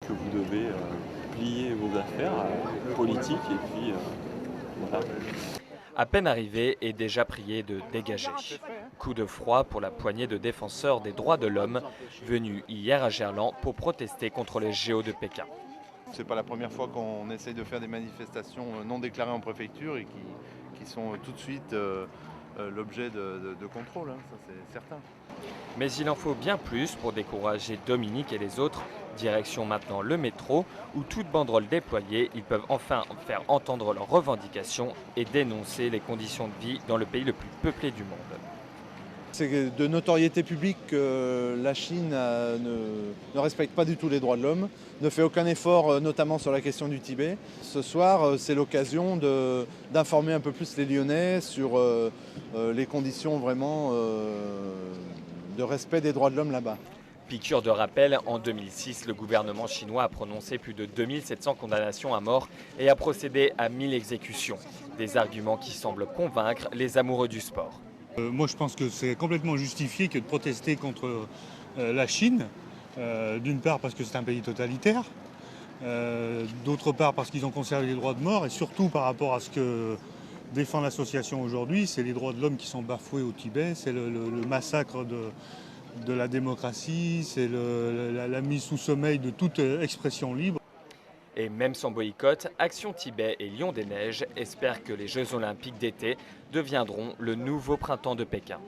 que vous devez plier vos affaires politiques et puis voilà. À peine arrivé et déjà prié de dégager. Coup de froid pour la poignée de défenseurs des droits de l'homme venus hier à Gerland pour protester contre les JO de Pékin. C'est pas la première fois qu'on essaye de faire des manifestations non déclarées en préfecture et qui sont tout de suite l'objet de contrôle, hein, ça c'est certain. Mais il en faut bien plus pour décourager Dominique et les autres. Direction maintenant le métro, où toute banderole déployée, ils peuvent enfin faire entendre leurs revendications et dénoncer les conditions de vie dans le pays le plus peuplé du monde. C'est de notoriété publique que la Chine ne respecte pas du tout les droits de l'homme, ne fait aucun effort, notamment sur la question du Tibet. Ce soir, c'est l'occasion d'informer un peu plus les Lyonnais sur les conditions vraiment de respect des droits de l'homme là-bas. Piqûre de rappel, en 2006, le gouvernement chinois a prononcé plus de 2700 condamnations à mort et a procédé à 1000 exécutions. Des arguments qui semblent convaincre les amoureux du sport. Moi, je pense que c'est complètement justifié que de protester contre la Chine. D'une part parce que c'est un pays totalitaire, d'autre part parce qu'ils ont conservé les droits de mort et surtout par rapport à ce que défend l'association aujourd'hui, c'est les droits de l'homme qui sont bafoués au Tibet, c'est le massacre de la démocratie, c'est la mise sous sommeil de toute expression libre. Et même sans boycott, Action Tibet et Lion des Neiges espèrent que les Jeux Olympiques d'été deviendront le nouveau printemps de Pékin.